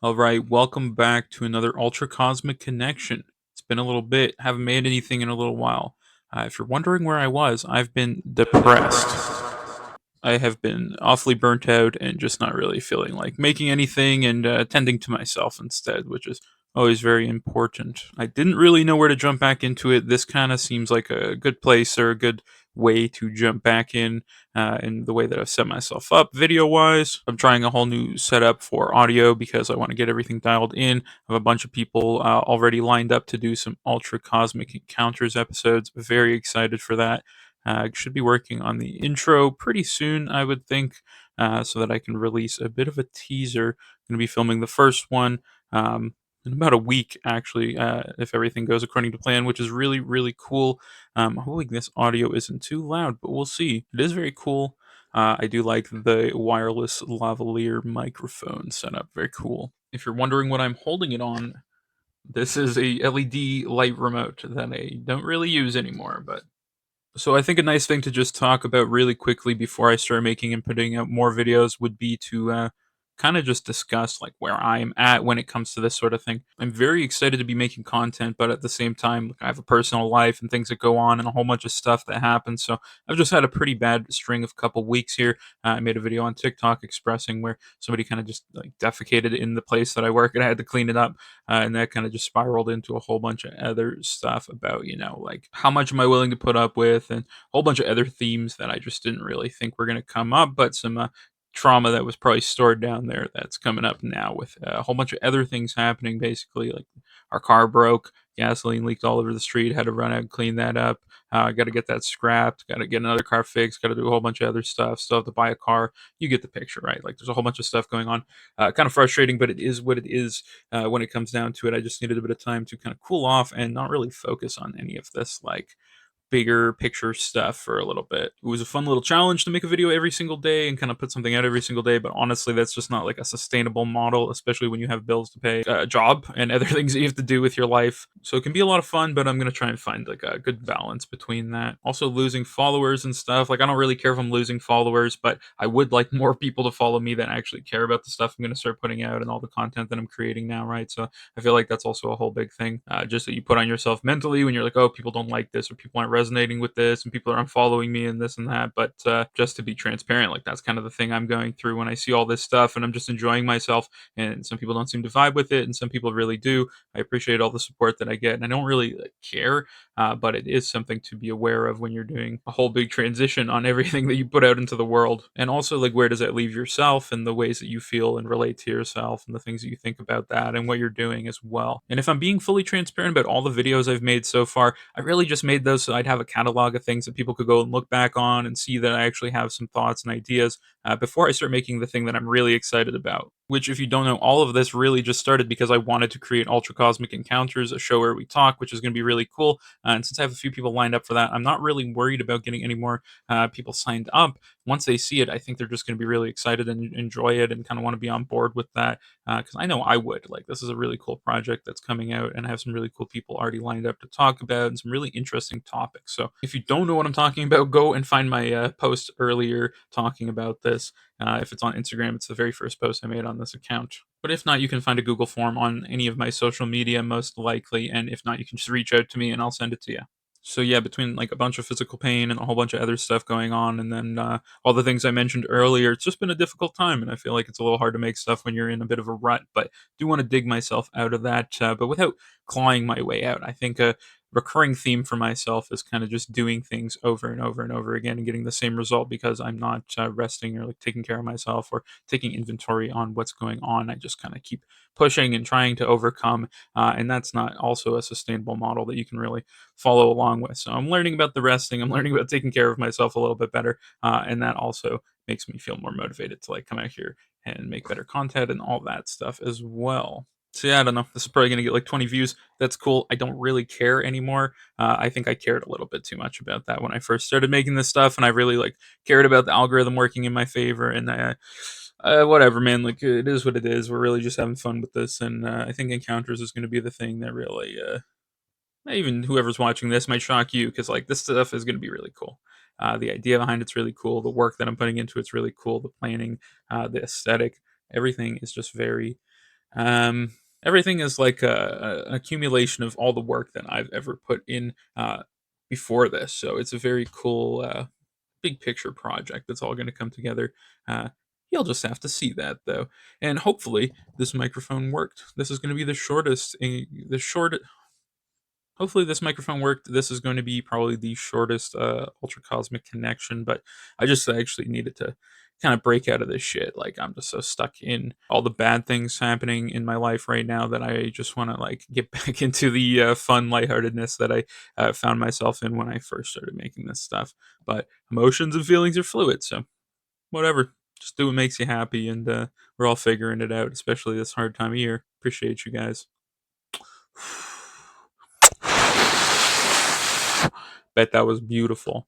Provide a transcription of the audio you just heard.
All right, welcome back to another Ultra Cosmic Connection. It's been a little bit, haven't made anything in a little while. If you're wondering where I was, I've been depressed. I have been awfully burnt out and just not really feeling like making anything and tending to myself instead, which is always very important. I didn't really know where to jump back into it. This kind of seems like a good place or a good way to jump back in the way that I've set myself up video wise. I'm trying a whole new setup for audio because I want to get everything dialed in. I have a bunch of people already lined up to do some Ultra Cosmic Encounters episodes. Very excited for that. Should be working on the intro pretty soon, I would think, so that I can release a bit of a teaser. Going to be filming the first one in about a week, actually, if everything goes according to plan, which is really, really cool. Hoping this audio isn't too loud, but we'll see. It is very cool. I do like the wireless lavalier microphone setup. Very cool. If you're wondering what I'm holding it on, this is a LED light remote that I don't really use anymore, but so I think a nice thing to just talk about really quickly before I start making and putting out more videos would be to kind of just discuss like where I'm at when it comes to this sort of thing. I'm very excited to be making content, but at the same time, like, I have a personal life and things that go on and a whole bunch of stuff that happens. So I've just had a pretty bad string of couple weeks here. I made a video on TikTok expressing where somebody kind of just like defecated in the place that I work and I had to clean it up, and that kind of just spiraled into a whole bunch of other stuff about like how much am I willing to put up with, and a whole bunch of other themes that I just didn't really think were going to come up, but some trauma that was probably stored down there that's coming up now with a whole bunch of other things happening. Basically, like our car broke, gasoline leaked all over the street, had to run out and clean that up. Got to get that scrapped, got to get another car fixed, got to do a whole bunch of other stuff, still have to buy a car. You get the picture, right? Like there's a whole bunch of stuff going on. Kind of frustrating, but it is what it is. When it comes down to it, I just needed a bit of time to kind of cool off and not really focus on any of this like bigger picture stuff for a little bit. It was a fun little challenge to make a video every single day and kind of put something out every single day, but honestly, that's just not like a sustainable model, especially when you have bills to pay, a job, and other things that you have to do with your life. So it can be a lot of fun, but I'm gonna try and find like a good balance between that. Also, losing followers and stuff. Like I don't really care if I'm losing followers, but I would like more people to follow me that actually care about the stuff I'm gonna start putting out and all the content that I'm creating now, right? So I feel like that's also a whole big thing, just that you put on yourself mentally when you're like, oh, people don't like this or people aren't resonating with this and people are unfollowing me and this and that. But just to be transparent, like that's kind of the thing I'm going through when I see all this stuff and I'm just enjoying myself. And some people don't seem to vibe with it, and some people really do. I appreciate all the support that I get, and I don't really care, but it is something to be aware of when you're doing a whole big transition on everything that you put out into the world. And also, like, where does that leave yourself and the ways that you feel and relate to yourself and the things that you think about that and what you're doing as well. And if I'm being fully transparent about all the videos I've made so far, I really just made those so I'd have a catalog of things that people could go and look back on and see that I actually have some thoughts and ideas before I start making the thing that I'm really excited about. Which, if you don't know, all of this really just started because I wanted to create Ultra Cosmic Encounters, a show where we talk, which is going to be really cool. And since I have a few people lined up for that, I'm not really worried about getting any more people signed up. Once they see it, I think they're just going to be really excited and enjoy it and kind of want to be on board with that. Because I know I would. Like, this is a really cool project that's coming out, and I have some really cool people already lined up to talk about and some really interesting topics. So, if you don't know what I'm talking about, go and find my post earlier talking about this. If it's on Instagram, it's the very first post I made on this account. But if not, you can find a Google form on any of my social media, most likely. And if not, you can just reach out to me and I'll send it to you. So yeah, between like a bunch of physical pain and a whole bunch of other stuff going on, and then all the things I mentioned earlier, it's just been a difficult time, and I feel like it's a little hard to make stuff when you're in a bit of a rut. But do want to dig myself out of that, but without clawing my way out. I think a recurring theme for myself is kind of just doing things over and over and over again and getting the same result because I'm not resting or like taking care of myself or taking inventory on what's going on. I just kind of keep pushing and trying to overcome, and that's not also a sustainable model that you can really follow along with. So I'm learning about the resting. I'm learning about taking care of myself a little bit better, and that also makes me feel more motivated to like come out here and make better content and all that stuff as well. So yeah, I don't know. This is probably gonna get like 20 views. That's cool. I don't really care anymore. I think I cared a little bit too much about that when I first started making this stuff, and I really like cared about the algorithm working in my favor. And whatever, man. Like it is what it is. We're really just having fun with this, and I think encounters is going to be the thing that really even whoever's watching this might shock you because like this stuff is going to be really cool. The idea behind it's really cool. The work that I'm putting into it's really cool. The planning, the aesthetic, everything is just very Everything is like an accumulation of all the work that I've ever put in before this. So it's a very cool, big picture project that's all going to come together. Uh, you'll just have to see that though, and hopefully this microphone worked. This is going to be the shortest, the short. Hopefully this microphone worked. This is going to be probably the shortest ultra cosmic connection, but I just actually needed to kind of break out of this shit. Like I'm just so stuck in all the bad things happening in my life right now that I just want to like get back into the fun lightheartedness that I found myself in when I first started making this stuff. But emotions and feelings are fluid, so whatever. Just do what makes you happy, and we're all figuring it out, especially this hard time of year. Appreciate you guys. Bet that was beautiful.